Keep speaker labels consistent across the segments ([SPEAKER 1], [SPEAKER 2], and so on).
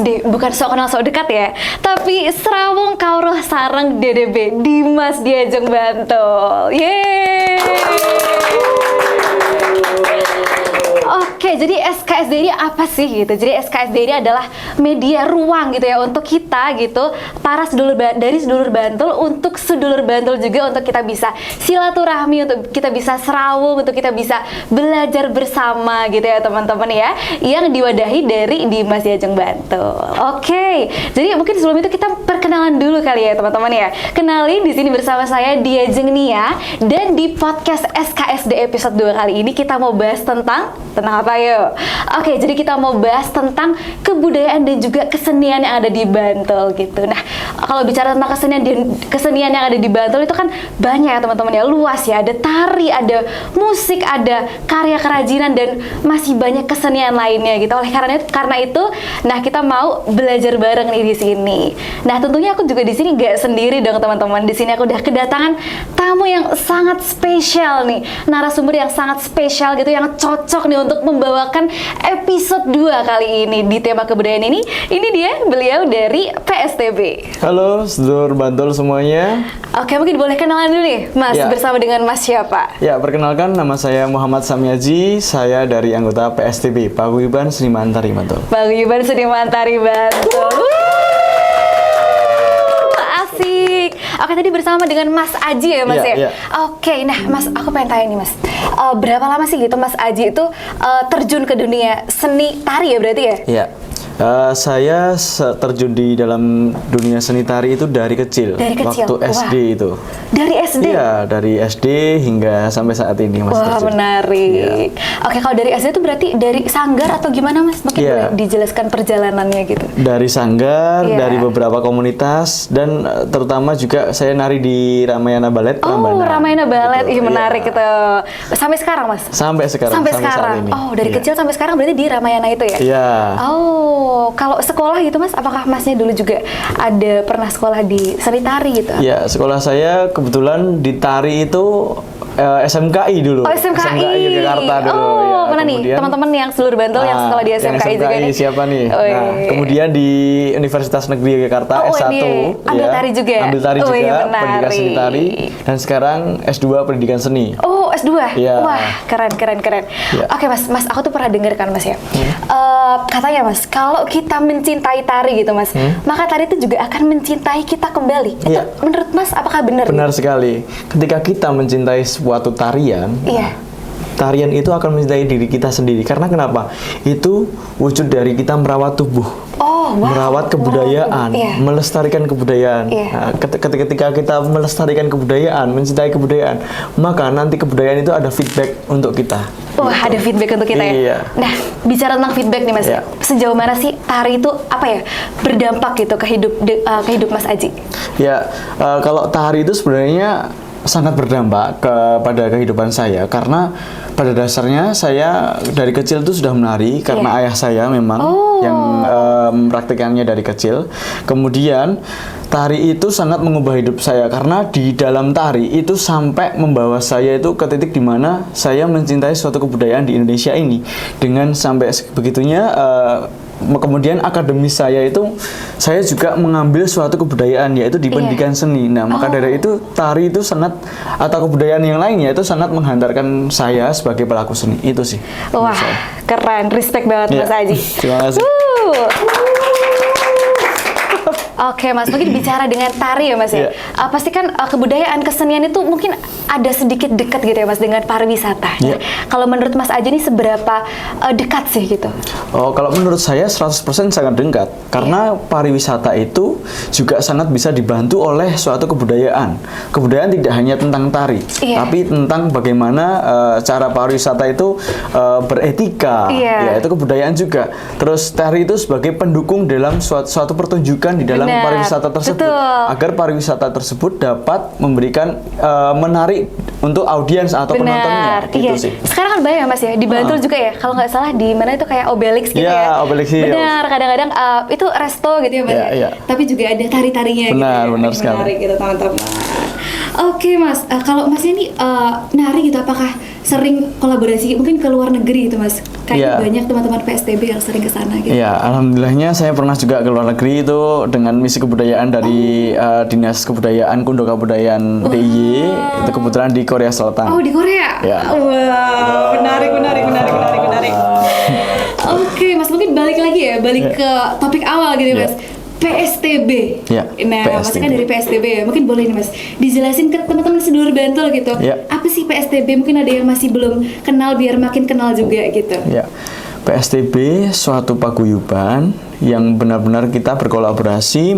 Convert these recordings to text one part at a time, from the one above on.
[SPEAKER 1] SD bukan sok kenal sok dekat ya, tapi Serawung Kawruh Sareng DDB Dimas Diajeng Bantul. Yeay. Oke, jadi SKSD ini apa sih gitu? Jadi SKSD ini adalah media ruang gitu ya untuk kita gitu, para dari sedulur Bantul untuk sedulur Bantul juga, untuk kita bisa silaturahmi, untuk kita bisa serawung, untuk kita bisa belajar bersama gitu ya teman-teman ya, yang diwadahi dari Dimas Diajeng Bantul. Oke, jadi mungkin sebelum itu kita perkenalan dulu kali ya teman-teman ya. Kenalin, di sini bersama saya Diajeng Nia, dan di podcast SKSD episode 2 kali ini kita mau bahas tentang apa yuk? Oke, jadi kita mau bahas tentang kebudayaan dan juga kesenian yang ada di Bantul gitu. Nah, kalau bicara tentang kesenian yang ada di Bantul itu kan banyak ya teman-teman ya, luas ya. Ada tari, ada musik, ada karya kerajinan, dan masih banyak kesenian lainnya gitu. Oleh karena itu, nah kita mau belajar bareng nih di sini. Nah, tentunya aku juga di sini gak sendiri dong teman-teman. Di sini aku udah kedatangan tamu yang sangat spesial nih, narasumber yang sangat spesial gitu, yang cocok nih untuk membawakan episode 2 kali ini di tema kebudayaan ini. Ini dia, beliau dari PSTB.
[SPEAKER 2] Halo, sedulur Bantul semuanya.
[SPEAKER 1] Oke, mungkin boleh kenalan dulu nih, Mas,
[SPEAKER 2] ya.
[SPEAKER 1] Bersama dengan Mas siapa?
[SPEAKER 2] Ya, perkenalkan, nama saya Muhammad Samiaji. Saya dari anggota PSTB, Paguyuban Seniman Tari Bantul.
[SPEAKER 1] Paguyuban Seniman Tari Bantul. Asik. Oke, tadi bersama dengan Mas Aji ya, Mas ya? Oke, nah Mas, aku pengen tanya nih Mas, berapa lama sih gitu Mas Aji itu terjun ke dunia seni tari ya berarti ya?
[SPEAKER 2] Iya. Saya terjun di dalam dunia seni tari itu dari kecil.
[SPEAKER 1] Dari kecil?
[SPEAKER 2] Waktu SD itu.
[SPEAKER 1] Dari SD?
[SPEAKER 2] Iya, dari SD hingga sampai saat ini Mas.
[SPEAKER 1] Wah, terjun. Menarik. Ya. Oke, kalau dari SD itu berarti dari sanggar atau gimana Mas? Mungkin boleh dijelaskan perjalanannya gitu. Dari sanggar,
[SPEAKER 2] dari beberapa komunitas, dan terutama juga saya nari di Ramayana Ballet.
[SPEAKER 1] Oh, Ramayana Ballet. Ih, menarik itu. Sampai sekarang Mas?
[SPEAKER 2] Sampai sekarang.
[SPEAKER 1] Sampai sekarang. Oh, dari kecil sampai sekarang berarti di Ramayana itu ya?
[SPEAKER 2] Iya.
[SPEAKER 1] Oh, kalau sekolah gitu Mas, apakah Masnya dulu juga ada pernah sekolah di seni tari gitu?
[SPEAKER 2] Iya, sekolah saya kebetulan di tari itu SMKI dulu.
[SPEAKER 1] Oh, SMKI
[SPEAKER 2] Yogyakarta dulu.
[SPEAKER 1] Oh, ya. Mana nih teman-teman yang seluruh Bantul yang sekolah di SMKI juga nih?
[SPEAKER 2] Siapa nih? Nah, kemudian di Universitas Negeri Yogyakarta S1.
[SPEAKER 1] Ambil tari juga?
[SPEAKER 2] Ambil tari juga, pendidikan seni tari. Dan sekarang S2 pendidikan seni.
[SPEAKER 1] Oh, S2?
[SPEAKER 2] Ya.
[SPEAKER 1] Wah, keren. Ya. Oke Mas, aku tuh pernah dengar kan Mas ya. Katanya Mas, kalau kita mencintai tari gitu Mas, maka tari itu juga akan mencintai kita kembali. Itu menurut Mas apakah benar?
[SPEAKER 2] Benar sekali. Ketika kita mencintai suatu tarian, tarian itu akan mencintai diri kita sendiri. Karena kenapa? Itu wujud dari kita merawat tubuh, merawat kebudayaan, melestarikan kebudayaan. Nah, ketika kita melestarikan kebudayaan, mencintai kebudayaan, maka nanti kebudayaan itu ada feedback untuk kita.
[SPEAKER 1] Wah, ada feedback untuk kita ya?
[SPEAKER 2] Iya.
[SPEAKER 1] Nah, bicara tentang feedback nih Mas, sejauh mana sih tari itu berdampak gitu ke hidup Mas Aji?
[SPEAKER 2] Ya, kalau tari itu sebenarnya sangat berdampak kepada kehidupan saya, karena pada dasarnya saya dari kecil itu sudah menari karena ayah saya memang yang mempraktikannya dari kecil. Kemudian tari itu sangat mengubah hidup saya, karena di dalam tari itu sampai membawa saya itu ke titik di mana saya mencintai suatu kebudayaan di Indonesia ini. Dengan sampai begitunya kemudian akademis saya itu saya juga mengambil suatu kebudayaan, yaitu di pendidikan seni. Nah, maka dari itu tari itu sangat, atau kebudayaan yang lainnya itu sangat menghantarkan saya sebagai pelaku seni. Itu sih.
[SPEAKER 1] Wah, keren. Respect banget Mas Aji.
[SPEAKER 2] Terima kasih.
[SPEAKER 1] Oke Mas, mungkin bicara dengan tari ya Mas ya. Pasti kan kebudayaan kesenian itu mungkin ada sedikit dekat gitu ya Mas dengan pariwisata. Kalau menurut Mas Aji ini seberapa dekat sih gitu?
[SPEAKER 2] Oh, kalau menurut saya 100% sangat dekat. Karena pariwisata itu juga sangat bisa dibantu oleh suatu kebudayaan. Kebudayaan tidak hanya tentang tari, tapi tentang bagaimana cara pariwisata itu beretika. Ya, itu kebudayaan juga. Terus tari itu sebagai pendukung dalam suatu pertunjukan di dalam pariwisata tersebut. Agar pariwisata tersebut dapat memberikan menarik untuk audiens atau penontonnya. Gitu sih. Sekarang
[SPEAKER 1] kan banyak ya Mas ya, di Bantul juga ya. Kalau nggak salah di mana itu kayak Obelix gitu ya.
[SPEAKER 2] Obelix.
[SPEAKER 1] Benar, kadang-kadang itu resto gitu ya Mas ya. Tapi juga ada tari-tarinya
[SPEAKER 2] benar,
[SPEAKER 1] gitu.
[SPEAKER 2] Benar sekali.
[SPEAKER 1] Menarik gitu teman-teman. Oke Mas, kalau Masnya nih nari gitu, apakah sering kolaborasi mungkin ke luar negeri gitu Mas? Kayak banyak teman-teman PSTB yang sering ke sana gitu.
[SPEAKER 2] Iya, alhamdulillahnya saya pernah juga ke luar negeri itu dengan misi kebudayaan dari Dinas Kebudayaan Kundo Kebudayaan DIY. Itu kebetulan di Korea Selatan.
[SPEAKER 1] Oh, di Korea?
[SPEAKER 2] Ya.
[SPEAKER 1] Wow, menarik. Oke Mas, mungkin balik ke topik awal gitu Mas. PSTB.
[SPEAKER 2] Ya,
[SPEAKER 1] Nah, Mas kan dari PSTB ya. Mungkin boleh nih Mas dijelasin ke teman-teman sedulur Bantul gitu.
[SPEAKER 2] Ya.
[SPEAKER 1] Apa sih PSTB? Mungkin ada yang masih belum kenal biar makin kenal juga gitu.
[SPEAKER 2] Ya. PSTB suatu paguyuban yang benar-benar kita berkolaborasi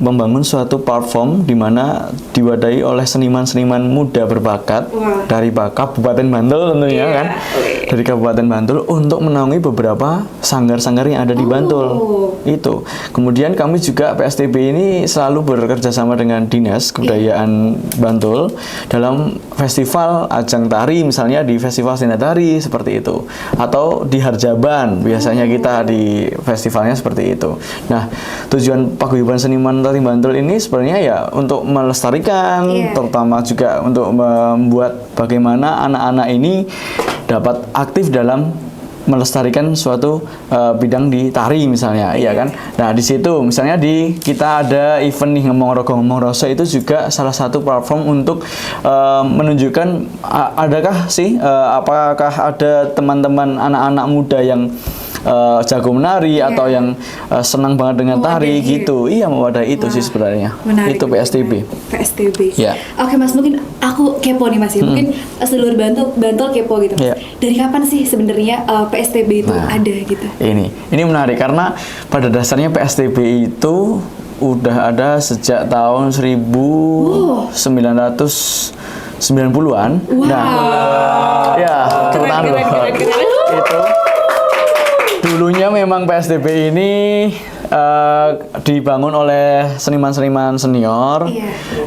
[SPEAKER 2] membangun suatu platform di mana diwadahi oleh seniman-seniman muda berbakat dari Kabupaten Bantul tentunya kan. Dari Kabupaten Bantul untuk menaungi beberapa sanggar-sanggar yang ada di Bantul. Itu. Kemudian kami juga PSTB ini selalu bekerja sama dengan Dinas Kebudayaan Bantul dalam festival ajang tari, misalnya di Festival Seni Tari seperti itu, atau di Harjaban biasanya kita di festivalnya seperti itu. Nah, tujuan Paguyuban Seniman Tari Bantul ini sebenarnya ya untuk melestarikan, terutama juga untuk membuat bagaimana anak-anak ini dapat aktif dalam melestarikan suatu bidang di tari misalnya, iya kan? Nah di situ misalnya kita ada event nih Ngemong Rogo Ngemong Roso, itu juga salah satu platform untuk menunjukkan apakah ada teman-teman anak-anak muda yang jago menari atau yang senang banget dengan tari gitu. Iya, mewadahi itu sih sebenarnya.
[SPEAKER 1] Menarik,
[SPEAKER 2] itu PSTB.
[SPEAKER 1] PSTB.
[SPEAKER 2] Ya.
[SPEAKER 1] Oke Mas, mungkin aku kepo nih Mas ya. Mungkin seluruh Bantul kepo gitu Mas. Dari kapan sih sebenarnya PSTB itu ada gitu?
[SPEAKER 2] Ini menarik karena pada dasarnya PSTB itu udah ada sejak tahun 1990-an. Nah, ya, keren. Itu dulunya memang PSTB ini dibangun oleh seniman-seniman senior,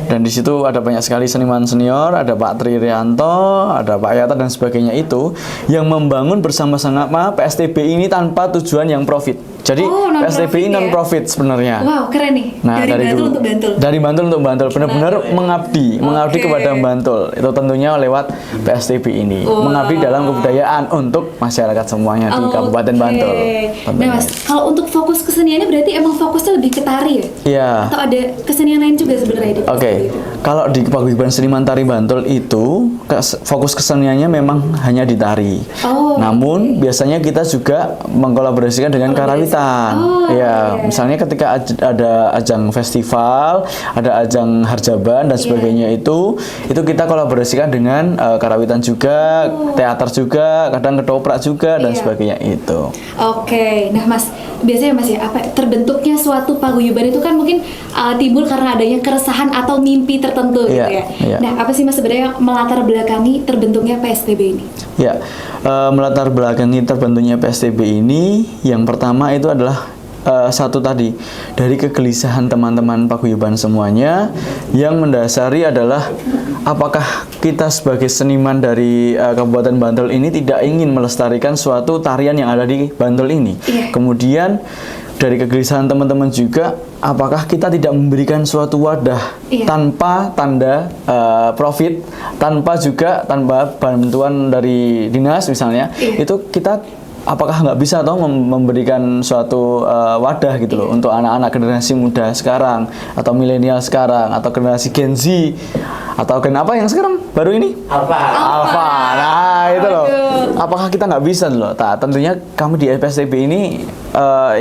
[SPEAKER 2] dan di situ ada banyak sekali seniman senior, ada Pak Tri Rianto, ada Pak Yata dan sebagainya, itu yang membangun bersama-sama PSTB ini tanpa tujuan yang profit. Jadi PSTB ini non-profit sebenarnya.
[SPEAKER 1] Wow, keren nih.
[SPEAKER 2] Nah, dari
[SPEAKER 1] Bantul untuk Bantul.
[SPEAKER 2] Dari Bantul untuk Bantul, benar-benar mengabdi kepada Bantul. Itu tentunya lewat PSTB ini, mengabdi dalam kebudayaan untuk masyarakat semuanya di Kabupaten Bantul.
[SPEAKER 1] Nah Mas, kalau untuk fokus keseniannya berarti emang fokusnya lebih ke tari ya?
[SPEAKER 2] Iya.
[SPEAKER 1] Atau ada kesenian lain juga sebenarnya di PSTB itu?
[SPEAKER 2] Kalau di Paguyuban Seniman Tari Bantul itu fokus keseniannya memang hanya di tari. Namun biasanya kita juga mengkolaborasikan dengan karawitan. Misalnya ketika ada ajang festival, ada ajang Harjaban dan sebagainya, itu kita kolaborasikan dengan karawitan juga, teater juga, kadang ketoprak juga dan sebagainya itu.
[SPEAKER 1] Oke, nah Mas, biasanya Mas ya, terbentuknya suatu paguyuban itu kan mungkin timbul karena adanya keresahan atau mimpi tertentu gitu ya. Nah, apa sih Mas sebenarnya melatar belakangi terbentuknya PSTB ini?
[SPEAKER 2] Ya, melatar belakangi terbentuknya PSTB ini yang pertama itu adalah satu tadi, dari kegelisahan teman-teman paguyuban semuanya, yang mendasari adalah apakah kita sebagai seniman dari Kabupaten Bantul ini tidak ingin melestarikan suatu tarian yang ada di Bantul ini. Kemudian dari kegelisahan teman-teman juga, apakah kita tidak memberikan suatu wadah tanpa tanda profit, tanpa bantuan dari dinas misalnya, itu kita apakah nggak bisa memberikan suatu wadah gitu loh untuk anak-anak generasi muda sekarang, atau milenial sekarang, atau generasi Gen Z, atau apa yang sekarang baru ini Alpha. Nah itu loh, apakah kita nggak bisa loh? Tentunya kami di PSTB ini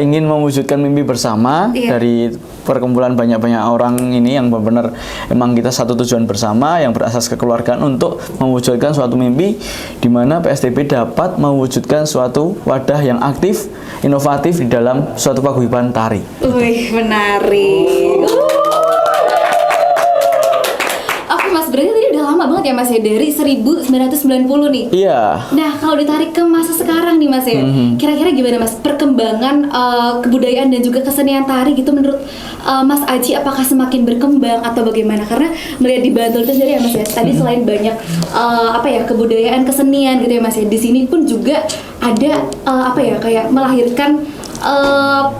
[SPEAKER 2] ingin mewujudkan mimpi bersama dari perkumpulan banyak-banyak orang ini yang benar-benar emang kita satu tujuan bersama yang berasas kekeluargaan untuk mewujudkan suatu mimpi di mana PSTB dapat mewujudkan suatu wadah yang aktif, inovatif di dalam suatu paguyuban tari.
[SPEAKER 1] Wih, menarik. Oke Mas, berarti tadi udah lama banget ya Mas ya, dari 1990 nih.
[SPEAKER 2] Iya.
[SPEAKER 1] Nah, kalau ditarik ke masa sekarang nih Mas ya, kira-kira gimana Mas perkembangan kebudayaan dan juga kesenian tari gitu menurut Mas Aji, apakah semakin berkembang atau bagaimana? Karena melihat di Bantul itu sendiri ya Mas ya, tadi selain banyak kebudayaan kesenian gitu ya Mas ya, di sini pun juga ada kayak melahirkan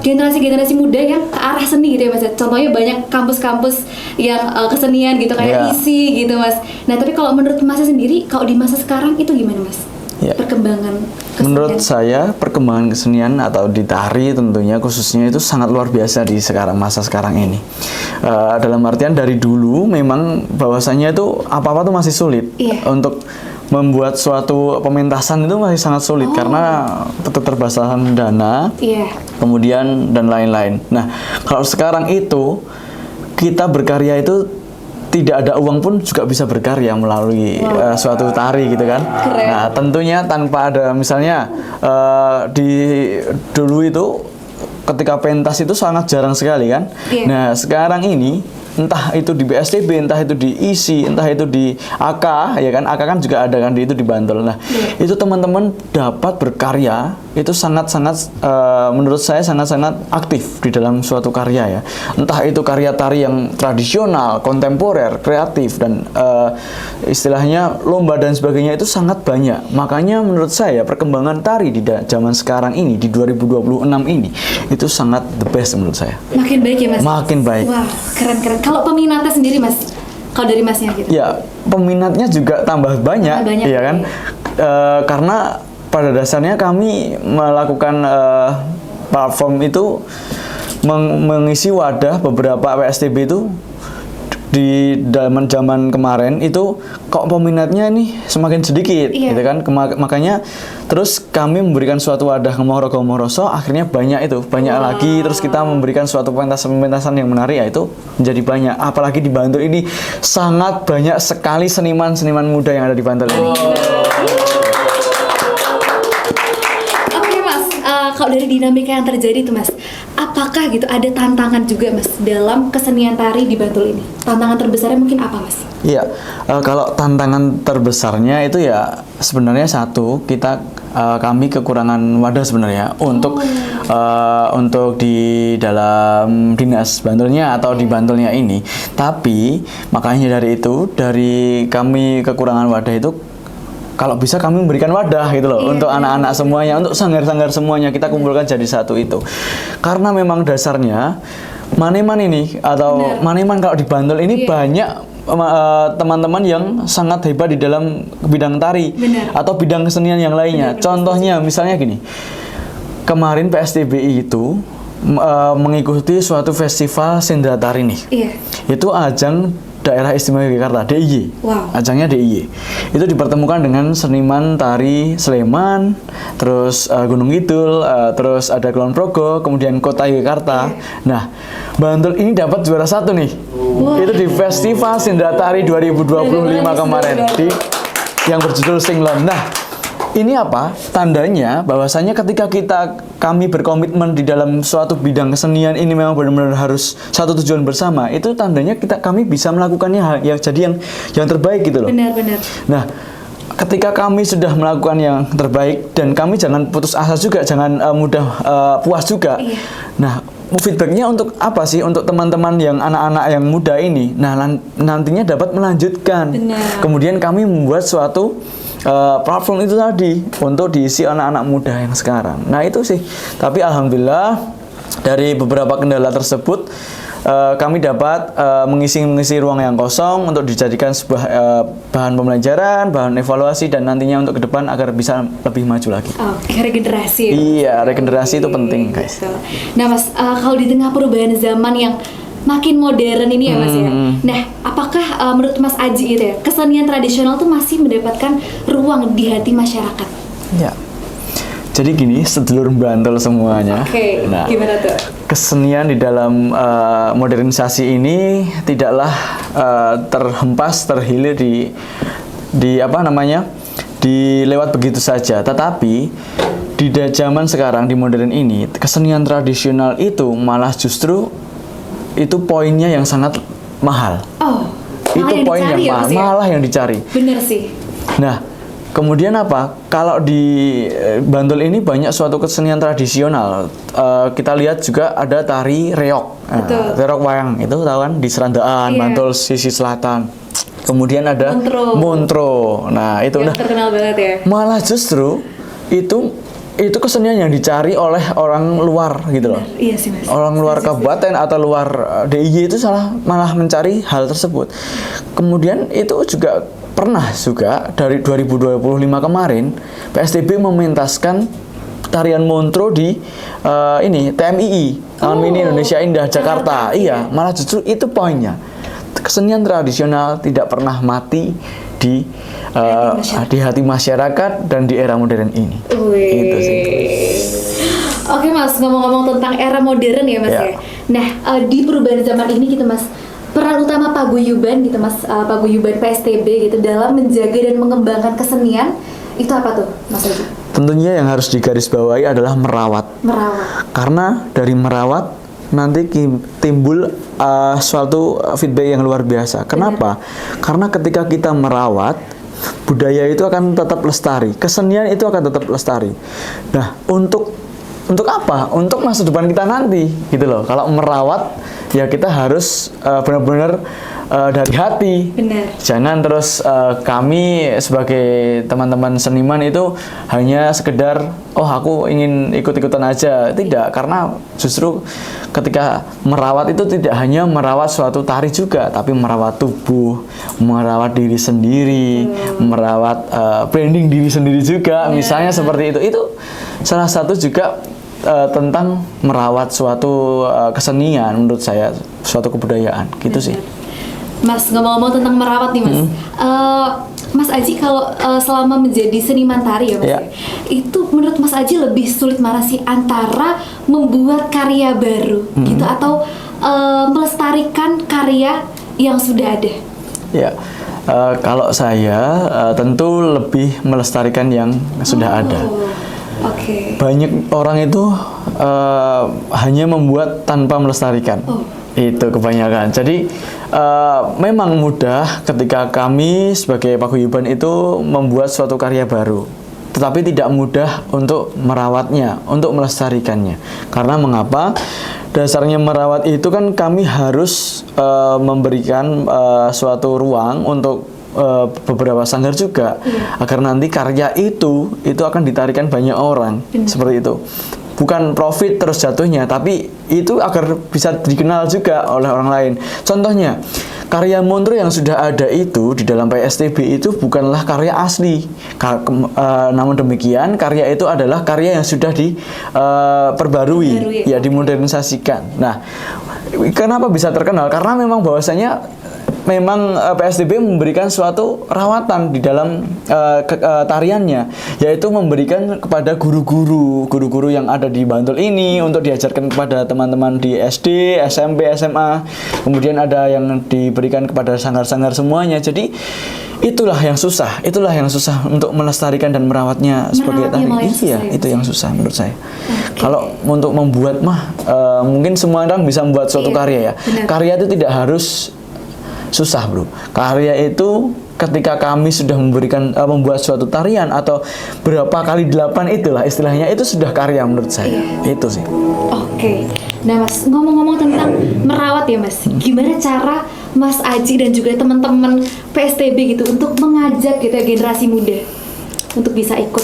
[SPEAKER 1] generasi-generasi muda yang ke arah seni gitu ya Mas. Contohnya banyak kampus-kampus yang kesenian gitu kayak ISI gitu Mas. Nah tapi kalau menurut Mas sendiri, kalau di masa sekarang itu gimana Mas? Perkembangan kesenian.
[SPEAKER 2] Menurut saya perkembangan kesenian atau di tari tentunya khususnya itu sangat luar biasa di masa sekarang ini. Dalam artian dari dulu memang bahwasanya itu apa-apa tuh masih sulit untuk membuat suatu pementasan itu masih sangat sulit karena keterbatasan dana, kemudian dan lain-lain. Nah kalau sekarang itu kita berkarya itu tidak ada uang pun juga bisa berkarya melalui suatu tari gitu kan.
[SPEAKER 1] Keren.
[SPEAKER 2] Nah tentunya tanpa ada misalnya di dulu itu ketika pentas itu sangat jarang sekali kan. Nah sekarang ini entah itu di BSTB, entah itu di ISI, entah itu di AK ya kan. AK kan juga ada kan itu di Bantul. Nah itu teman-teman dapat berkarya itu sangat-sangat menurut saya sangat-sangat aktif di dalam suatu karya ya. Entah itu karya tari yang tradisional, kontemporer, kreatif dan istilahnya lomba dan sebagainya itu sangat banyak. Makanya menurut saya perkembangan tari di zaman sekarang ini di 2026 ini itu sangat the best menurut saya.
[SPEAKER 1] Makin baik ya Mas?
[SPEAKER 2] Makin baik.
[SPEAKER 1] Wah keren-keren. Kalau peminatnya sendiri Mas, kalau dari Masnya gitu?
[SPEAKER 2] Ya peminatnya juga tambah banyak ya kan. Karena pada dasarnya kami melakukan platform itu mengisi wadah beberapa WSTB itu di zaman kemarin itu kok peminatnya ini semakin sedikit gitu kan. Makanya terus kami memberikan suatu wadah Gemoro akhirnya banyak lagi, terus kita memberikan suatu pementasan yang menarik yaitu menjadi banyak, apalagi di Bantul ini sangat banyak sekali seniman muda yang ada di Bantul ini.
[SPEAKER 1] Kalau dari dinamika yang terjadi itu Mas, apakah gitu ada tantangan juga Mas dalam kesenian tari di Bantul ini? Tantangan terbesarnya mungkin apa Mas?
[SPEAKER 2] Iya, kalau tantangan terbesarnya itu ya sebenarnya satu, kami kekurangan wadah sebenarnya untuk di dalam dinas Bantulnya atau di Bantulnya ini. Tapi makanya dari kami kekurangan wadah itu, kalau bisa kami memberikan wadah gitu loh untuk anak-anak semuanya, untuk sanggar-sanggar semuanya kita kumpulkan jadi satu itu. Karena memang dasarnya Maneman ini atau Maneman kalau di Bantul ini banyak teman-teman yang sangat hebat di dalam bidang tari atau bidang kesenian yang lainnya. Contohnya misalnya gini, kemarin PSTBI itu mengikuti suatu festival sendera tari nih. Itu ajang Daerah Istimewa Yogyakarta, DIY. Ajangnya DIY. Itu dipertemukan dengan seniman tari Sleman, terus Gunung Kidul, terus ada Kulon Progo, kemudian Kota Yogyakarta. Nah, Bantul ini dapat juara satu nih. Itu di Festival Sendera Tari 2025 kemarin yang berjudul Singlon. Nah, ini apa? Tandanya bahwasanya ketika kami berkomitmen di dalam suatu bidang kesenian ini memang benar-benar harus satu tujuan bersama. Itu tandanya kami bisa melakukannya yang terbaik gitu loh.
[SPEAKER 1] Benar-benar.
[SPEAKER 2] Nah, ketika kami sudah melakukan yang terbaik dan kami jangan putus asa juga, jangan mudah puas juga. Nah, feedbacknya untuk apa sih? Untuk teman-teman yang anak-anak yang muda ini. Nah, nantinya dapat melanjutkan. Kemudian kami membuat suatu platform itu tadi untuk diisi anak-anak muda yang sekarang. Nah itu sih. Tapi alhamdulillah dari beberapa kendala tersebut kami dapat mengisi ruang yang kosong untuk dijadikan sebuah bahan pembelajaran, bahan evaluasi dan nantinya untuk ke depan agar bisa lebih maju lagi.
[SPEAKER 1] Regenerasi.
[SPEAKER 2] Iya, regenerasi itu penting, guys.
[SPEAKER 1] Nah Mas, kalau di tengah perubahan zaman yang makin modern ini ya Mas ya. Nah, apakah menurut Mas Aji gitu ya, kesenian tradisional tuh masih mendapatkan ruang di hati masyarakat?
[SPEAKER 2] Ya. Jadi gini, sedulur Bantul semuanya.
[SPEAKER 1] Nah, gimana tuh?
[SPEAKER 2] Kesenian di dalam modernisasi ini tidaklah terhempas, terhilir dilewat begitu saja. Tetapi di zaman sekarang di modern ini, kesenian tradisional itu malah justru itu poinnya yang sangat mahal. Itu poin yang malah yang dicari.
[SPEAKER 1] Bener sih.
[SPEAKER 2] Nah, kemudian apa? Kalau di Bantul ini banyak suatu kesenian tradisional. Kita lihat juga ada tari reok. Reok wayang itu tahu kan di Serandaan, Bantul sisi selatan. Kemudian ada Montro. Nah, itu
[SPEAKER 1] yang terkenal banget ya.
[SPEAKER 2] Malah justru itu itu kesenian yang dicari oleh orang luar gitu loh.
[SPEAKER 1] Iya sih Mas.
[SPEAKER 2] Orang luar kabupaten atau luar DIY itu malah mencari hal tersebut. Kemudian itu juga pernah juga dari 2025 kemarin PSTB mementaskan tarian Montro di ini TMII, Taman Mini Indonesia Indah Jakarta. Iya, malah justru itu poinnya. Kesenian tradisional tidak pernah mati di hati masyarakat dan di era modern ini. Itu sih.
[SPEAKER 1] Oke Mas, ngomong-ngomong tentang era modern ya Mas ya. Nah, di perubahan zaman ini gitu Mas, peran utama paguyuban gitu Mas, paguyuban PSTB gitu dalam menjaga dan mengembangkan kesenian itu apa tuh Mas Haji?
[SPEAKER 2] Tentunya yang harus digarisbawahi adalah merawat. Karena dari merawat nanti timbul suatu feedback yang luar biasa. Kenapa? Karena ketika kita merawat, budaya itu akan tetap lestari, kesenian itu akan tetap lestari. Nah, untuk apa? Untuk masa depan kita nanti, gitu loh. Kalau merawat, ya kita harus benar-benar dari hati.
[SPEAKER 1] Benar.
[SPEAKER 2] Jangan terus kami sebagai teman-teman seniman itu hanya sekedar aku ingin ikut-ikutan aja. Tidak, karena justru ketika merawat itu tidak hanya merawat suatu tari juga, tapi merawat tubuh, merawat diri sendiri, merawat branding diri sendiri juga. Misalnya seperti itu. Itu salah satu juga tentang merawat suatu kesenian menurut saya, suatu kebudayaan gitu sih.
[SPEAKER 1] Mas, ngomong-ngomong tentang merawat nih Mas, Mas Aji kalau selama menjadi seniman tari ya Mas, itu menurut Mas Aji lebih sulit mana sih antara membuat karya baru gitu atau melestarikan karya yang sudah ada? Ya,
[SPEAKER 2] kalau saya tentu lebih melestarikan yang sudah ada. Banyak orang itu hanya membuat tanpa melestarikan. Itu kebanyakan. Jadi memang mudah ketika kami sebagai paguyuban itu membuat suatu karya baru, tetapi tidak mudah untuk merawatnya, untuk melestarikannya. Karena mengapa? Dasarnya merawat itu kan kami harus memberikan suatu ruang untuk beberapa sanggar juga, agar nanti karya itu akan ditarikan banyak orang. Seperti itu. Bukan profit terus jatuhnya, tapi itu agar bisa dikenal juga oleh orang lain. Contohnya, karya Montro yang sudah ada itu di dalam PSTB itu bukanlah karya asli. Namun demikian, karya itu adalah karya yang sudah diperbarui, ya dimodernisasikan. Nah, kenapa bisa terkenal? Karena memang bahwasanya PSTB memberikan suatu rawatan di dalam tariannya, yaitu memberikan kepada guru-guru yang ada di Bantul ini untuk diajarkan kepada teman-teman di SD, SMP, SMA. Kemudian ada yang diberikan kepada sanggar-sanggar semuanya. Jadi itulah yang susah untuk melestarikan dan merawatnya sebagai tari. Iya, itu yang susah menurut saya. Kalau untuk membuat mungkin semua orang bisa membuat suatu karya ya. Karya itu tidak harus susah, bro. Karya itu ketika kami sudah membuat suatu tarian atau berapa kali 8 itulah istilahnya, itu sudah karya menurut saya. Itu sih. Nah Mas, ngomong-ngomong tentang merawat ya Mas, gimana cara Mas Aji dan juga teman-teman PSTB gitu untuk mengajak gitu generasi muda untuk bisa ikut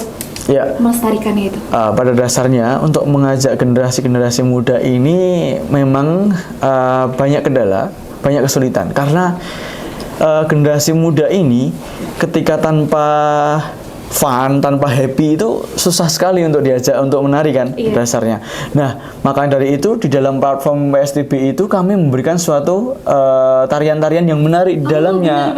[SPEAKER 2] melestarikannya itu? Pada dasarnya untuk mengajak generasi muda ini memang banyak kendala, banyak kesulitan, karena generasi muda ini ketika tanpa fun, tanpa happy itu susah sekali untuk diajak untuk menari kan dasarnya. Nah, maka dari itu di dalam platform PSTB itu kami memberikan suatu tarian-tarian yang menarik di dalamnya.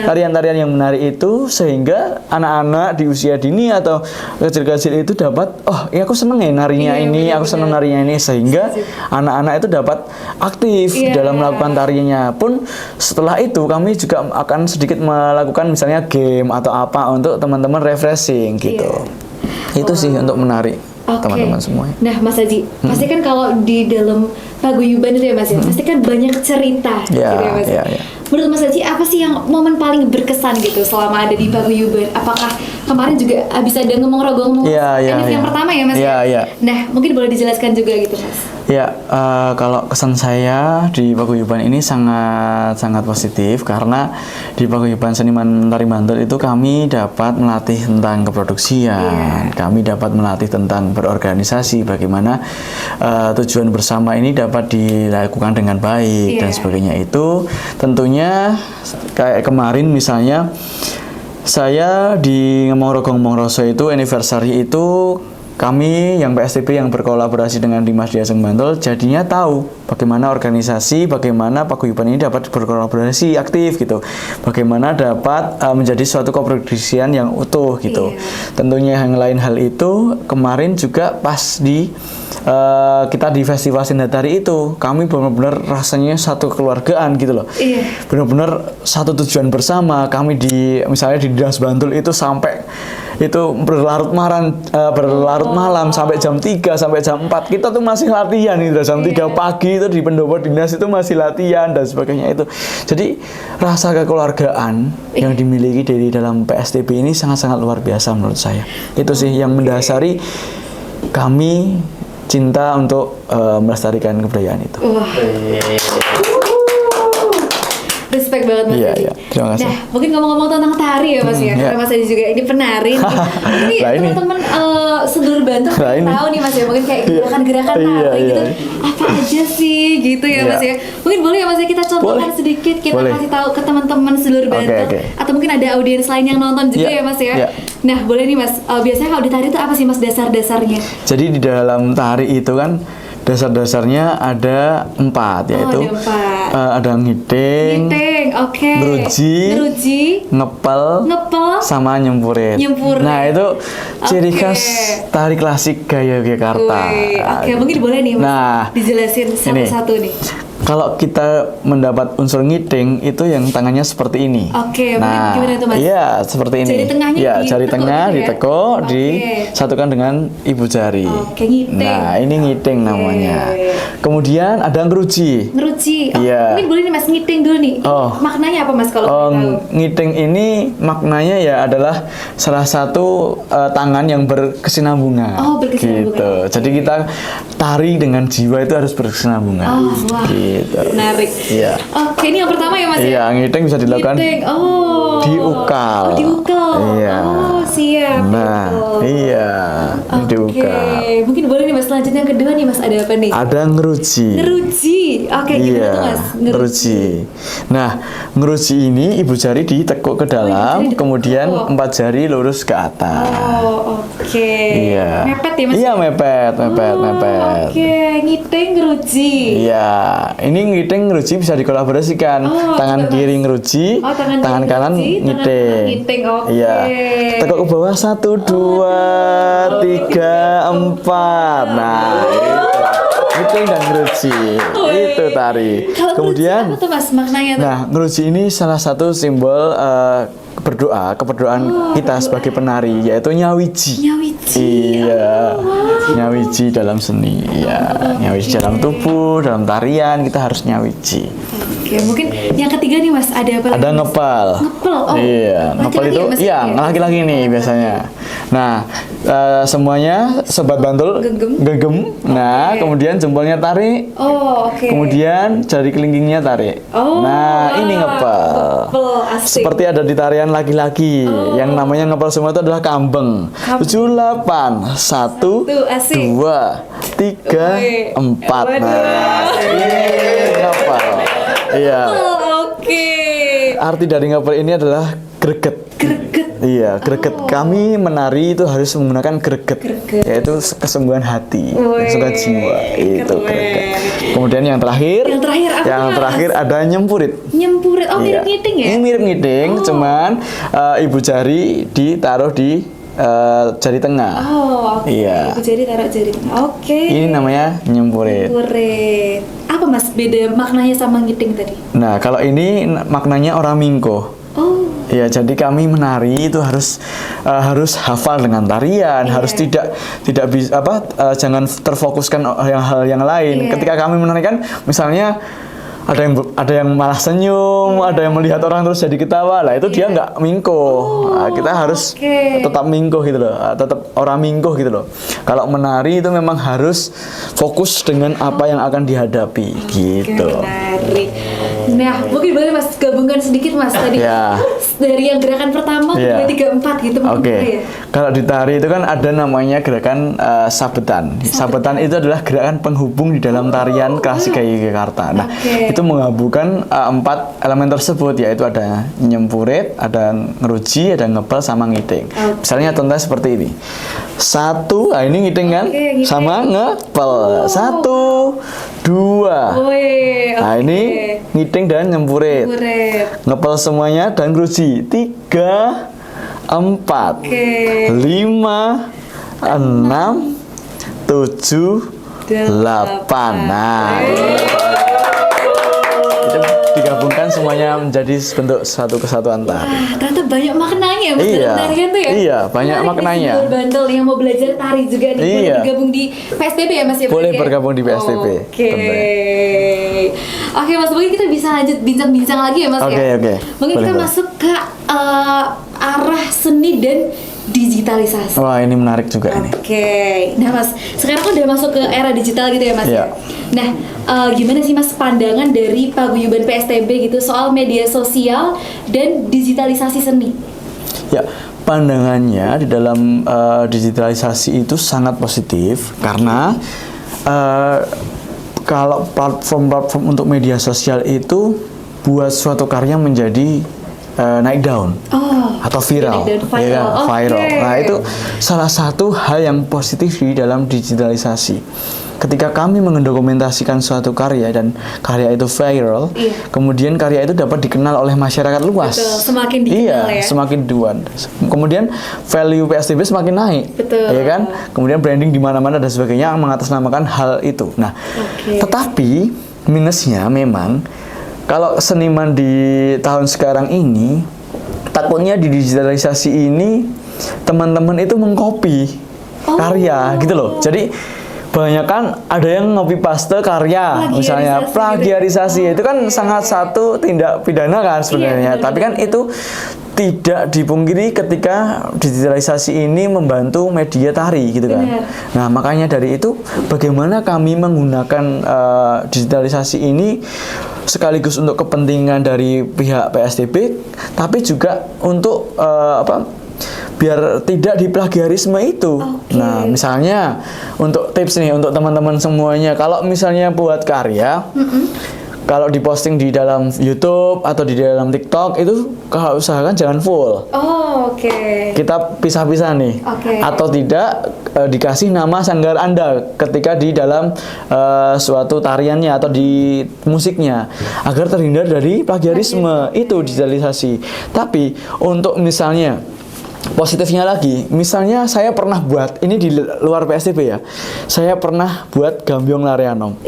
[SPEAKER 2] Tarian-tarian yang menarik itu sehingga anak-anak di usia dini atau kecil-kecil itu dapat, aku seneng ya narinya ini, aku seneng narinya ini, sehingga anak-anak itu dapat aktif dalam melakukan tariannya. Pun setelah itu kami juga akan sedikit melakukan misalnya game atau apa untuk teman-teman refreshing gitu. Itu sih untuk menarik teman-teman semuanya. Nah, Mas Haji, pasti kan kalau di dalam paguyuban itu ya Mas ya, pasti kan banyak cerita gitu ya Mas.
[SPEAKER 1] menurut Mas Haji apa sih yang momen paling berkesan gitu selama ada di paguyuban? Apakah kemarin juga bisa ada ngomong yang pertama ya Mas?
[SPEAKER 2] Iya.
[SPEAKER 1] Nah mungkin boleh dijelaskan juga gitu Mas.
[SPEAKER 2] Ya, kalau kesan saya di paguyuban ini sangat positif karena di paguyuban Seniman Tari Bantul itu kami dapat melatih tentang keproduksian, kami dapat melatih tentang berorganisasi, bagaimana tujuan bersama ini dapat dilakukan dengan baik dan sebagainya. Itu tentunya kayak kemarin misalnya saya di Ngemong Roso itu anniversary itu kami yang PSTB yang berkolaborasi dengan Dimas Diaseng Bantul jadinya tahu bagaimana organisasi, bagaimana paguyuban ini dapat berkolaborasi aktif gitu, bagaimana dapat menjadi suatu keproduksian yang utuh gitu. Tentunya yang lain hal itu kemarin juga pas di kita di Festival Sendhatari itu kami benar-benar rasanya satu keluargaan gitu loh. Benar-benar satu tujuan bersama. Kami misalnya di Dinas Bantul itu sampai itu berlarut malam sampai jam 3 sampai jam 4 kita tuh masih latihan gitu. Jam 3 pagi itu di pendopo dinas itu masih latihan dan sebagainya itu. Jadi rasa kekeluargaan yang dimiliki dari dalam PSTB ini sangat-sangat luar biasa menurut saya. Itu sih yang mendasari kami cinta untuk melestarikan kebudayaan itu.
[SPEAKER 1] Respect banget Mas Haji.
[SPEAKER 2] Terima kasih.
[SPEAKER 1] Nah, mungkin ngomong-ngomong tentang tari ya Mas ya. Karena Mas Haji juga ini penari nih. Ini teman-teman sedulur Bantul tahu nih Mas ya, mungkin kayak gerakan-gerakan tari gitu. Apa aja sih gitu ya Mas ya. Mungkin boleh ya Mas ya kita contohkan sedikit, kita kasih tahu ke teman-teman sedulur Bantul atau mungkin ada audiens lain yang nonton juga ya Mas ya. Nah, boleh nih Mas. Biasanya kalau di tari itu apa sih Mas dasar-dasarnya?
[SPEAKER 2] Jadi di dalam tari itu kan dasar-dasarnya ada 4 yaitu ada ngiting, ngeruji, ngepel, sama nyempurit. Nah itu ciri khas tari klasik gaya Yogyakarta.
[SPEAKER 1] Mungkin boleh nih Mas dijelasin satu-satu nih.
[SPEAKER 2] Kalau kita mendapat unsur ngiting itu yang tangannya seperti ini.
[SPEAKER 1] Nah, gimana itu Mas?
[SPEAKER 2] Iya, seperti ini.
[SPEAKER 1] Jari tengahnya
[SPEAKER 2] jari tengah ditekuk, disatukan dengan ibu jari.
[SPEAKER 1] Ngiting.
[SPEAKER 2] Nah, ini ngiting namanya. Kemudian ada ngeruji.
[SPEAKER 1] Mungkin boleh nih Mas ngiting dulu nih. Maknanya apa Mas kalau tahu?
[SPEAKER 2] Ngiting ini maknanya ya adalah salah satu tangan yang berkesinambungan.
[SPEAKER 1] Berkesinambungan.
[SPEAKER 2] Gitu. Jadi kita tari dengan jiwa itu harus berkesinambungan. Gitu.
[SPEAKER 1] Menarik.
[SPEAKER 2] Iya.
[SPEAKER 1] Ini yang pertama ya Mas ya?
[SPEAKER 2] Iya, ngiting bisa dilakukan diukal. Iya.
[SPEAKER 1] Siap.
[SPEAKER 2] Nah, iya. Diukal.
[SPEAKER 1] Mungkin boleh nih Mas selanjutnya yang kedua nih Mas ada apa nih?
[SPEAKER 2] Ada ngeruji.
[SPEAKER 1] Gimana tuh Mas?
[SPEAKER 2] Ngeruji. Nah, ngeruji ini ibu jari ditekuk ke dalam, kemudian 4 jari lurus ke atas. Iya.
[SPEAKER 1] Mepet ya Mas?
[SPEAKER 2] Iya, mepet.
[SPEAKER 1] Ngiting ngeruji.
[SPEAKER 2] Iya, ini ngiting ngeruji bisa dikolaborasikan. Tangan kiri ngeruji, tangan kanan ngiting. Iya. Tekuk ke bawah 1, 2, 3, 4. Nah, ngiting dan ngeruji. Itu tari.
[SPEAKER 1] Kemudian apa tuh Mas maknanya tuh?
[SPEAKER 2] Nah, ngeruji ini salah satu simbol keberdoaan kita sebagai penari, yaitu nyawiji. Iya, nyawiji dalam seni. Iya, nyawiji dalam tubuh, dalam tarian kita harus nyawiji.
[SPEAKER 1] Mungkin yang ketiga nih Mas ada apa lagi?
[SPEAKER 2] Ada ngepel. Iya, ngepel itu laki-laki nih biasanya. Nah, semuanya sobat Bantul genggam. Nah, kemudian jempolnya tarik. Kemudian jari kelingkingnya tarik. Nah, ini ngepel. Seperti ada di tarian laki-laki. Yang namanya ngepel semua itu adalah kambeng. 7, 8, 1, 2, 3, 4. Nah, ini ngepel. Iya. Arti dari ngepel ini adalah greget. Iya, greget. Kami menari itu harus menggunakan greget. Yaitu kesungguhan hati, kesungguhan jiwa. Itu greget. Kemudian yang terakhir ada nyempurit.
[SPEAKER 1] Mirip ngiting ya?
[SPEAKER 2] Ini mirip ngiting, cuman ibu jari ditaruh di jari tengah. Iya.
[SPEAKER 1] Ibu jari taruh jari tengah.
[SPEAKER 2] Ini namanya nyempurit.
[SPEAKER 1] Apa Mas beda maknanya sama ngiting tadi?
[SPEAKER 2] Nah, kalau ini maknanya orang mingko. Ya, jadi kami menari itu harus hafal dengan tarian, harus tidak bisa jangan terfokuskan hal yang lain. Ketika kami menarikan, misalnya ada yang malah senyum, ada yang melihat orang terus jadi ketawa lah, itu dia nggak mingkuh. Nah, kita harus tetap mingkuh gitu loh, tetap orang mingkuh gitu loh. Kalau menari itu memang harus fokus dengan apa yang akan dihadapi gitu.
[SPEAKER 1] Menarik. Nah, mungkin boleh Mas gabungkan sedikit Mas tadi dari yang gerakan pertama ke 2, 3, 4 gitu.
[SPEAKER 2] Oke. Kalau di tari itu kan ada namanya gerakan sabetan. Sabetan itu adalah gerakan penghubung di dalam tarian klasik Yogyakarta. Nah, itu menggabungkan 4 elemen tersebut, yaitu ada nyempurit, ada ngeruji, ada ngepel, sama ngiting. Misalnya contohnya seperti ini. 1, nah ini ngiting kan, sama ngepel. 1, 2. Nah ini ngiting dan nyempurit. Ngepel semuanya dan ngeruji. 3, 4, 5, 6, 7, 8. Nah, itu digabungkan semuanya menjadi bentuk satu kesatuan tari.
[SPEAKER 1] Ternyata banyak maknanya Mas dalam tarian tuh ya.
[SPEAKER 2] Iya, banyak maknanya.
[SPEAKER 1] Bantul yang mau belajar tari juga nih, boleh bergabung di PSTB ya Mas ya?
[SPEAKER 2] Boleh bergabung di PSTB.
[SPEAKER 1] Oke Mas, mungkin kita bisa lanjut bincang-bincang lagi ya Mas ya. Mungkin kita masuk ke arah seni dan digitalisasi.
[SPEAKER 2] Wah, ini menarik juga ini.
[SPEAKER 1] Nah Mas, sekarang kan udah masuk ke era digital gitu ya Mas ya. Nah, gimana sih Mas pandangan dari paguyuban PSTB gitu soal media sosial dan digitalisasi seni? Ya,
[SPEAKER 2] pandangannya di dalam digitalisasi itu sangat positif karena kalau platform untuk media sosial itu buat suatu karya menjadi naik daun atau viral, viral. Nah, itu salah satu hal yang positif di dalam digitalisasi. Ketika kami mendokumentasikan suatu karya dan karya itu viral, kemudian karya itu dapat dikenal oleh masyarakat luas.
[SPEAKER 1] Semakin dikenal ya.
[SPEAKER 2] Semakin duan. Kemudian value PSTB semakin naik, ya kan? Kemudian branding di mana-mana dan sebagainya mengatasnamakan hal itu. Nah, tetapi minusnya memang kalau seniman di tahun sekarang ini, takutnya di digitalisasi ini teman-teman itu mengcopy karya gitu loh. Jadi banyak kan ada yang copy paste karya, misalnya plagiarisasi, itu kan sangat satu tindak pidana kan sebenarnya. Tapi kan itu tidak dipungkiri ketika digitalisasi ini membantu media tari gitu kan. Nah, makanya dari itu bagaimana kami menggunakan digitalisasi ini sekaligus untuk kepentingan dari pihak PSTB, tapi juga untuk biar tidak diplagiarisme itu. Nah, misalnya untuk tips nih untuk teman-teman semuanya, kalau misalnya buat karya, kalau diposting di dalam YouTube atau di dalam TikTok itu kalau usahakan jangan full. Kita pisah-pisah nih. Atau tidak dikasih nama sanggar Anda ketika di dalam suatu tariannya atau di musiknya agar terhindar dari plagiarisme. Itu digitalisasi. Tapi untuk misalnya positifnya lagi, misalnya saya pernah buat, ini di luar PSTB ya, saya pernah buat Gambyong Lare-anom.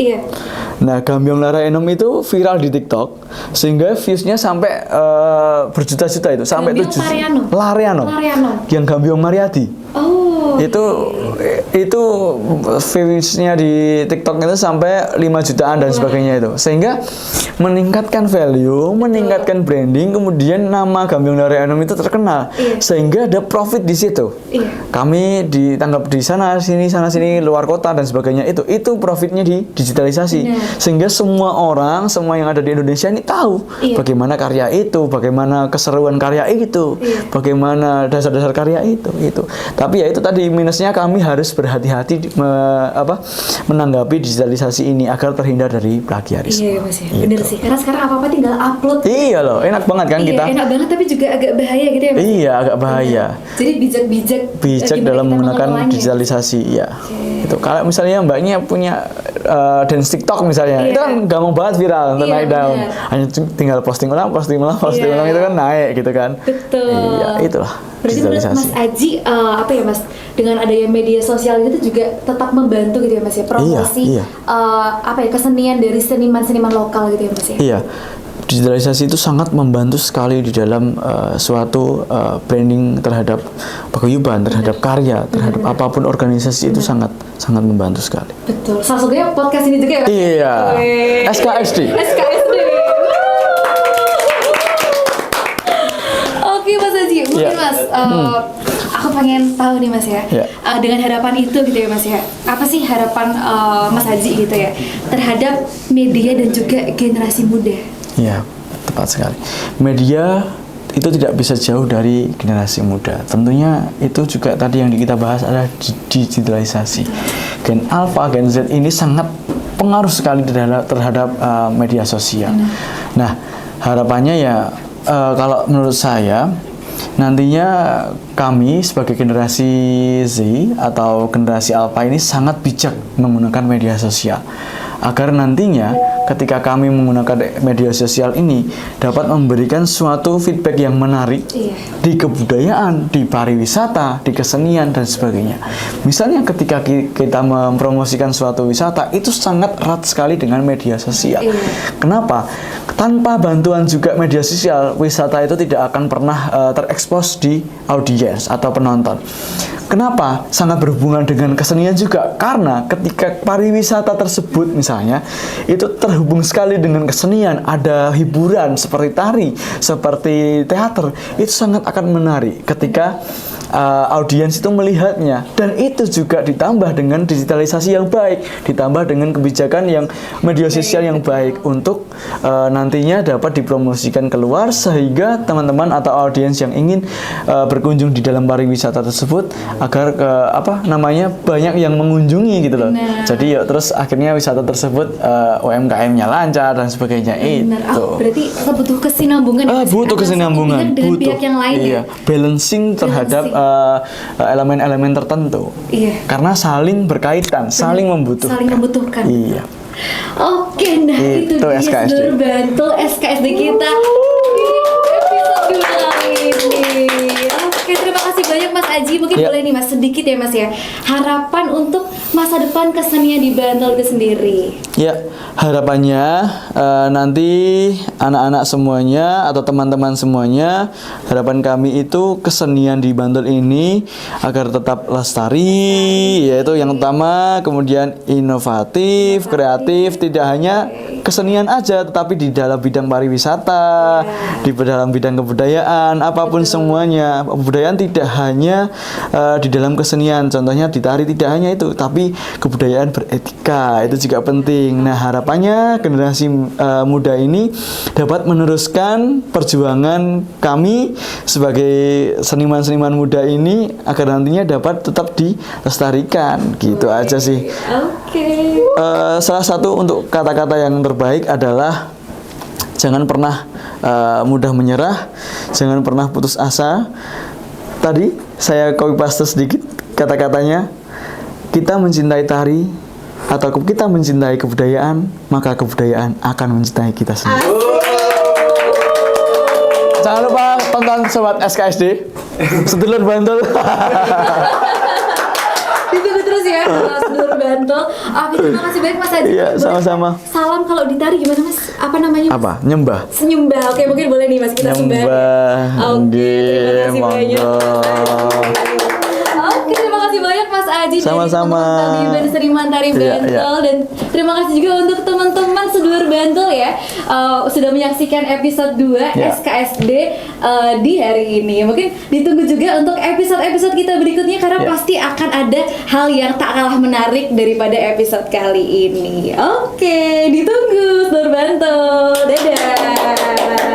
[SPEAKER 2] Nah, Gambyong Lare-anom itu viral di TikTok sehingga viewsnya sampai berjuta-juta itu, sampai 7 Lare-anom. Yang Gambyong Mariadi. Itu viewsnya di TikTok itu sampai 5 jutaan dan sebagainya itu, sehingga meningkatkan value, meningkatkan branding, kemudian nama Gambyong Lare-anom itu terkenal, sehingga ada profit di situ. Kami ditanggap di sana sini luar kota dan sebagainya, itu profitnya di digitalisasi, sehingga semua orang, semua yang ada di Indonesia ini tahu bagaimana karya itu, bagaimana keseruan karya itu, bagaimana dasar-dasar karya itu. Tapi ya itu tadi minusnya, kami harus berhati-hati menanggapi digitalisasi ini agar terhindar dari plagiarisme.
[SPEAKER 1] Iya Mas ya, bener sih. Karena sekarang apa-apa tinggal upload.
[SPEAKER 2] Iya loh, enak banget kan kita.
[SPEAKER 1] Enak banget, tapi juga agak bahaya gitu ya Mas.
[SPEAKER 2] Iya, agak bahaya.
[SPEAKER 1] Jadi bijak
[SPEAKER 2] dalam menggunakan digitalisasi, ya. Itu kalau misalnya mbaknya punya dance TikTok misalnya, itu kan gampang banget viral, naik daun. Hanya tinggal posting ulang itu kan naik gitu kan.
[SPEAKER 1] Betul.
[SPEAKER 2] Iya, itulah.
[SPEAKER 1] Berarti menurut Mas Aji Mas, dengan adanya media sosial itu juga tetap membantu gitu ya Mas ya, promosi kesenian dari seniman-seniman lokal gitu ya Mas ya.
[SPEAKER 2] Iya. Digitalisasi itu sangat membantu sekali di dalam suatu branding terhadap paguyuban, terhadap karya, terhadap apapun organisasi itu sangat membantu sekali.
[SPEAKER 1] Betul. Salah satunya podcast ini juga ya Mas.
[SPEAKER 2] Iya. SKSD.
[SPEAKER 1] Mas, aku pengen tahu nih Mas ya,
[SPEAKER 2] Ya.
[SPEAKER 1] Dengan harapan itu gitu ya Mas ya, apa sih harapan Mas Haji gitu ya terhadap media dan juga generasi muda?
[SPEAKER 2] Iya, tepat sekali. Media itu tidak bisa jauh dari generasi muda. Tentunya itu juga tadi yang kita bahas adalah digitalisasi. Gen Alpha, Gen Z ini sangat pengaruh sekali terhadap media sosial. Nah, harapannya ya kalau menurut saya nantinya kami sebagai generasi Z atau generasi Alpha ini sangat bijak menggunakan media sosial agar nantinya ketika kami menggunakan media sosial ini dapat memberikan suatu feedback yang menarik di kebudayaan, di pariwisata, di kesenian dan sebagainya. Misalnya ketika kita mempromosikan suatu wisata itu sangat erat sekali dengan media sosial. Kenapa? Tanpa bantuan juga media sosial, wisata itu tidak akan pernah terekspos di audiens atau penonton. Kenapa? Sangat berhubungan dengan kesenian juga, karena ketika pariwisata tersebut misalnya itu terhubung sekali dengan kesenian, ada hiburan seperti tari, seperti teater, itu sangat akan menarik ketika audiens itu melihatnya, dan itu juga ditambah dengan digitalisasi yang baik, ditambah dengan kebijakan yang media sosial yang baik untuk nantinya dapat dipromosikan keluar sehingga teman-teman atau audiens yang ingin berkunjung di dalam pariwisata tersebut agar banyak yang mengunjungi gitu loh. Jadi ya terus akhirnya wisata tersebut UMKM-nya lancar dan sebagainya. Itu.
[SPEAKER 1] Berarti butuh kesinambungan.
[SPEAKER 2] Butuh kesinambungan,
[SPEAKER 1] dengan pihak yang lain ya.
[SPEAKER 2] Balancing terhadap elemen-elemen tertentu. Karena saling berkaitan, saling membutuhkan. Iya.
[SPEAKER 1] Oke, nah itu dia
[SPEAKER 2] SKSD.
[SPEAKER 1] Sedulur Bantul SKSD kita di episode 2 kali ini. Oke, terima kasih banyak Mas Aji. Mungkin boleh nih Mas sedikit ya Mas ya, harapan untuk masa depan kesenian di Bantul itu sendiri.
[SPEAKER 2] Ya, harapannya nanti anak-anak semuanya atau teman-teman semuanya, harapan kami itu kesenian di Bantul ini agar tetap lestari, yaitu yang utama, kemudian inovatif, kreatif, tidak hanya kesenian aja, tetapi di dalam bidang pariwisata, di dalam bidang kebudayaan, apapun semuanya. Kebudayaan tidak hanya di dalam kesenian, contohnya di tari tidak hanya itu, tapi kebudayaan beretika itu juga penting. Nah, harapannya generasi muda ini dapat meneruskan perjuangan kami sebagai seniman-seniman muda ini agar nantinya dapat tetap dilestarikan. Gitu aja sih. Salah satu untuk kata-kata yang terbaik adalah jangan pernah mudah menyerah, jangan pernah putus asa. Tadi saya copy paste sedikit kata-katanya. Kita mencintai tari atau kita mencintai kebudayaan, maka kebudayaan akan mencintai kita sendiri. Jangan lupa tonton Sobat SKSD, Sedulur Bantul.
[SPEAKER 1] Ditunggu terus ya, Sedulur Bantul. Terima kasih banyak Mas Haji.
[SPEAKER 2] Iya, sama-sama.
[SPEAKER 1] Salam kalau di tari gimana Mas? Apa namanya? Mas?
[SPEAKER 2] Apa? Nyembah.
[SPEAKER 1] Senyumbah. Oke, mungkin boleh nih Mas kita sembah.
[SPEAKER 2] Oke,
[SPEAKER 1] terima kasih banyak. Oke, terima kasih banyak Mas Aji
[SPEAKER 2] Sama-sama.
[SPEAKER 1] dari Paguyuban Seniman Tari Bantul. Dan terima kasih juga untuk teman-teman Sedulur Bantul ya, sudah menyaksikan episode 2 SKSD di hari ini. Mungkin ditunggu juga untuk episode-episode kita berikutnya karena pasti akan ada hal yang tak kalah menarik daripada episode kali ini. Oke, ditunggu Sedulur Bantul. Dadah.